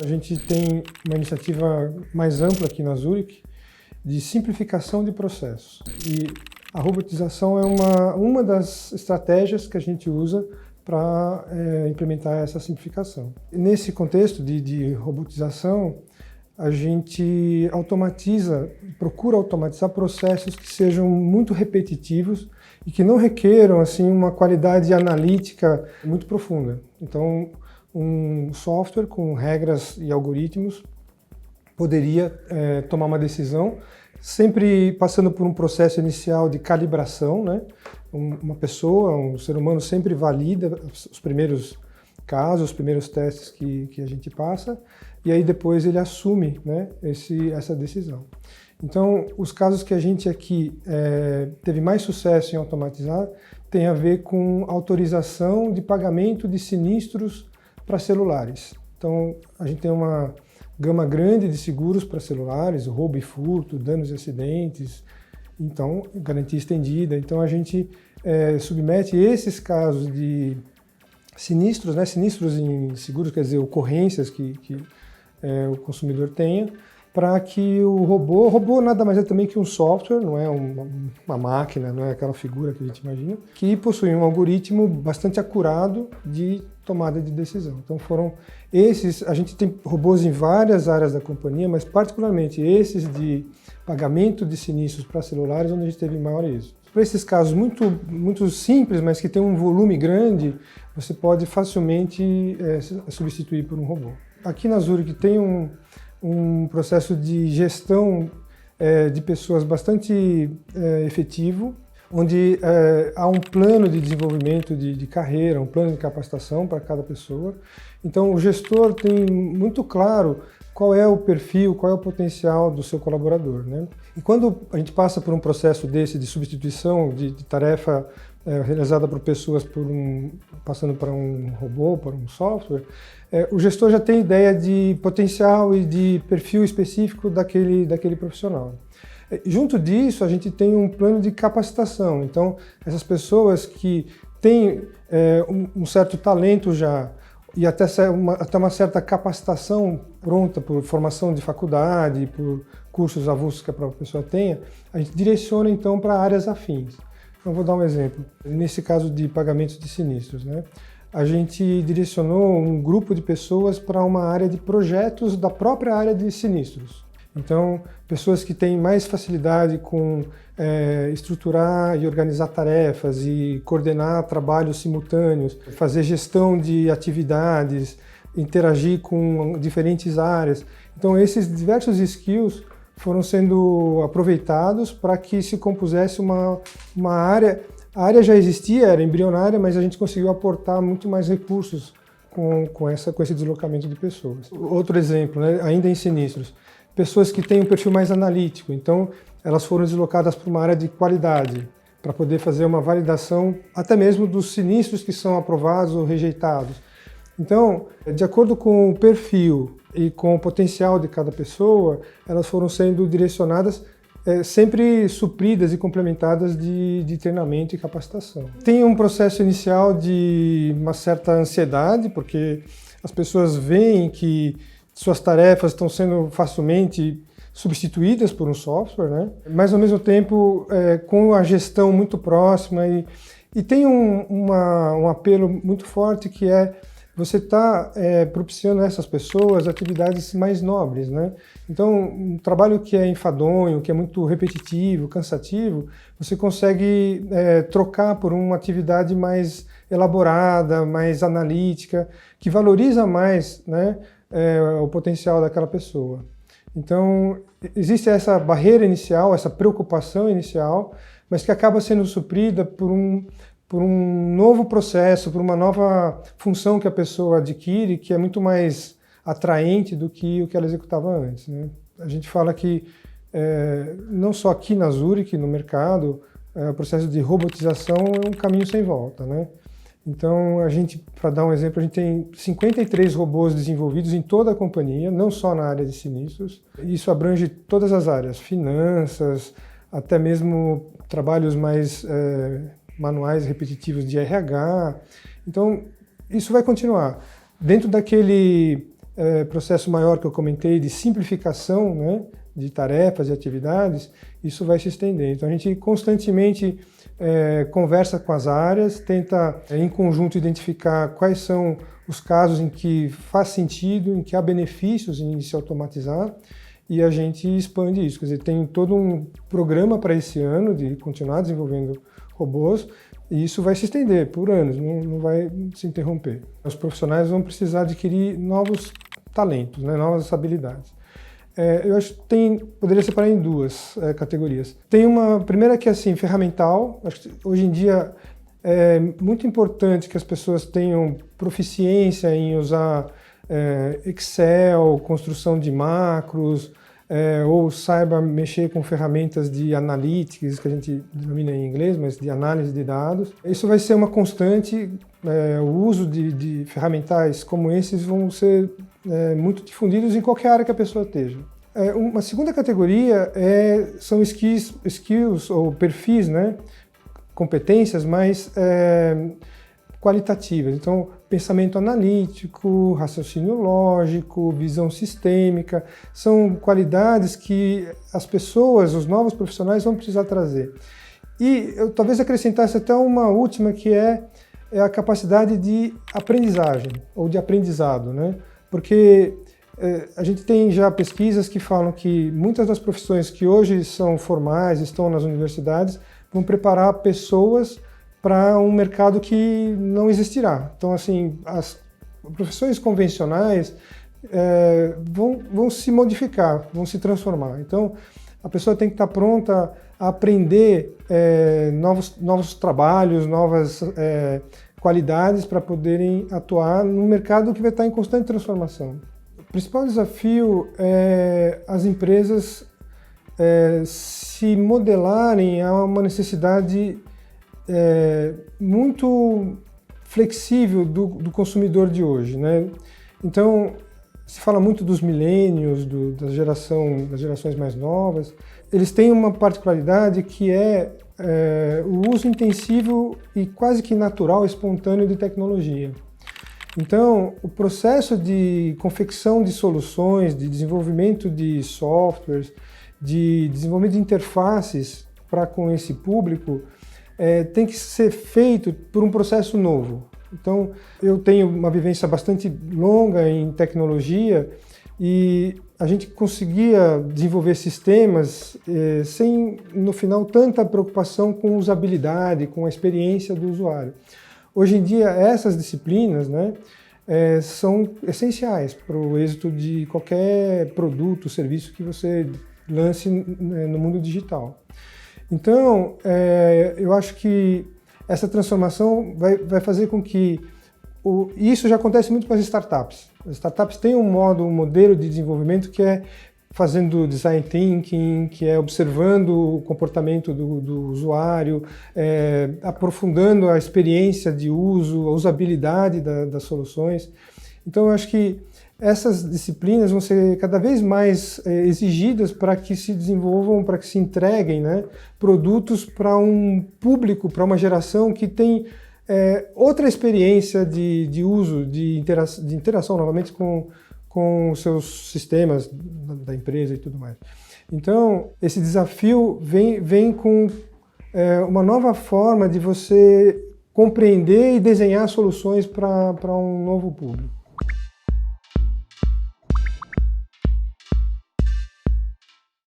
A gente tem uma iniciativa mais ampla aqui na Zurich de simplificação de processos. E a robotização é uma das estratégias que a gente usa para implementar essa simplificação. Nesse contexto de robotização, a gente procura automatizar processos que sejam muito repetitivos e que não requeram assim, uma qualidade analítica muito profunda. Então, um software com regras e algoritmos poderia tomar uma decisão, sempre passando por um processo inicial de calibração, né? Uma pessoa, um ser humano sempre valida os primeiros casos, os primeiros testes que a gente passa, e aí depois ele assume, né, essa decisão. Então, os casos que a gente aqui teve mais sucesso em automatizar tem a ver com autorização de pagamento de sinistros para celulares. Então, a gente tem uma gama grande de seguros para celulares, roubo e furto, danos e acidentes, então, garantia estendida. Então, a gente submete esses casos de sinistros, né? Sinistros em seguros, quer dizer, ocorrências que o consumidor tenha, para que o robô nada mais é também que um software, não é uma máquina, não é aquela figura que a gente imagina, que possui um algoritmo bastante acurado de tomada de decisão. Então foram esses, a gente tem robôs em várias áreas da companhia, mas particularmente esses de pagamento de sinistros para celulares, onde a gente teve maior êxito. Para esses casos muito simples, mas que tem um volume grande, você pode facilmente substituir por um robô. Aqui na Zurich tem um processo de gestão de pessoas bastante efetivo, onde há um plano de desenvolvimento de carreira, um plano de capacitação para cada pessoa. Então, o gestor tem muito claro qual é o perfil, qual é o potencial do seu colaborador, né? E quando a gente passa por um processo desse de substituição de tarefa realizada por pessoas passando para um robô, para um software, o gestor já tem ideia de potencial e de perfil específico daquele profissional. Junto disso, a gente tem um plano de capacitação. Então, essas pessoas que têm um certo talento já e até uma certa capacitação pronta por formação de faculdade, por cursos avulsos que a própria pessoa tenha, a gente direciona então para áreas afins. Então, vou dar um exemplo. Nesse caso de pagamentos de sinistros, né? A gente direcionou um grupo de pessoas para uma área de projetos da própria área de sinistros. Então, pessoas que têm mais facilidade com estruturar e organizar tarefas e coordenar trabalhos simultâneos, fazer gestão de atividades, interagir com diferentes áreas. Então, esses diversos skills foram sendo aproveitados para que se compusesse uma área. A área já existia, era embrionária, mas a gente conseguiu aportar muito mais recursos com esse deslocamento de pessoas. Outro exemplo, né, ainda em sinistros, pessoas que têm um perfil mais analítico, então elas foram deslocadas para uma área de qualidade, para poder fazer uma validação até mesmo dos sinistros que são aprovados ou rejeitados. Então, de acordo com o perfil e com o potencial de cada pessoa, elas foram sendo direcionadas, sempre supridas e complementadas de treinamento e capacitação. Tem um processo inicial de uma certa ansiedade, porque as pessoas veem que suas tarefas estão sendo facilmente substituídas por um software, né? Mas ao mesmo tempo com a gestão muito próxima e tem um apelo muito forte que você está propiciando a essas pessoas atividades mais nobres, né? Então, um trabalho que é enfadonho, que é muito repetitivo, cansativo, você consegue trocar por uma atividade mais elaborada, mais analítica, que valoriza mais, né, o potencial daquela pessoa. Então, existe essa barreira inicial, essa preocupação inicial, mas que acaba sendo suprida por um novo processo, por uma nova função que a pessoa adquire, que é muito mais atraente do que o que ela executava antes, né? A gente fala que, não só aqui na Zurich, no mercado, o processo de robotização é um caminho sem volta, né? Então, para dar um exemplo, a gente tem 53 robôs desenvolvidos em toda a companhia, não só na área de sinistros. Isso abrange todas as áreas, finanças, até mesmo trabalhos mais manuais repetitivos de RH. Então, isso vai continuar. Dentro daquele processo maior que eu comentei de simplificação, né, de tarefas e atividades, isso vai se estender. Então a gente constantemente conversa com as áreas, tenta em conjunto identificar quais são os casos em que faz sentido, em que há benefícios em se automatizar, e a gente expande isso. Quer dizer, tem todo um programa para esse ano de continuar desenvolvendo robôs, e isso vai se estender por anos, não vai se interromper. Os profissionais vão precisar adquirir novos talentos, né, novas habilidades. Eu acho que poderia separar em duas categorias. Tem uma primeira que é assim, ferramental. Acho que hoje em dia é muito importante que as pessoas tenham proficiência em usar Excel, construção de macros, ou saiba mexer com ferramentas de analytics, que a gente denomina em inglês, mas de análise de dados. Isso vai ser uma constante, o uso de ferramentais como esses vão ser muito difundidos em qualquer área que a pessoa esteja. Uma segunda categoria são skills ou perfis, né? Competências mais qualitativas. Então, pensamento analítico, raciocínio lógico, visão sistêmica, são qualidades que as pessoas, os novos profissionais vão precisar trazer. E eu talvez acrescentasse até uma última, que é a capacidade de aprendizagem, ou de aprendizado, né? Porque a gente tem já pesquisas que falam que muitas das profissões que hoje são formais, estão nas universidades, vão preparar pessoas para um mercado que não existirá. Então, assim, as profissões convencionais vão se modificar, vão se transformar. Então, a pessoa tem que estar pronta a aprender novos trabalhos, novas qualidades para poderem atuar num mercado que vai estar em constante transformação. O principal desafio é as empresas se modelarem a uma necessidade muito flexível do consumidor de hoje, né? Então, se fala muito dos millennials, das gerações mais novas. Eles têm uma particularidade que é o uso intensivo e quase que natural, espontâneo de tecnologia. Então, o processo de confecção de soluções, de desenvolvimento de softwares, de desenvolvimento de interfaces para com esse público, tem que ser feito por um processo novo. Então, eu tenho uma vivência bastante longa em tecnologia e a gente conseguia desenvolver sistemas sem, no final, tanta preocupação com usabilidade, com a experiência do usuário. Hoje em dia, essas disciplinas, né, são essenciais para o êxito de qualquer produto, serviço que você lance no mundo digital. Então, eu acho que essa transformação vai fazer com que... Isso já acontece muito com as startups. As startups têm um modelo de desenvolvimento que é fazendo design thinking, que é observando o comportamento do usuário, aprofundando a experiência de uso, a usabilidade das soluções. Então, eu acho que essas disciplinas vão ser cada vez mais exigidas para que se desenvolvam, para que se entreguem, né, produtos para um público, para uma geração que tem outra experiência de uso, de interação novamente com os seus sistemas da empresa e tudo mais. Então, esse desafio vem com uma nova forma de você compreender e desenhar soluções para um novo público.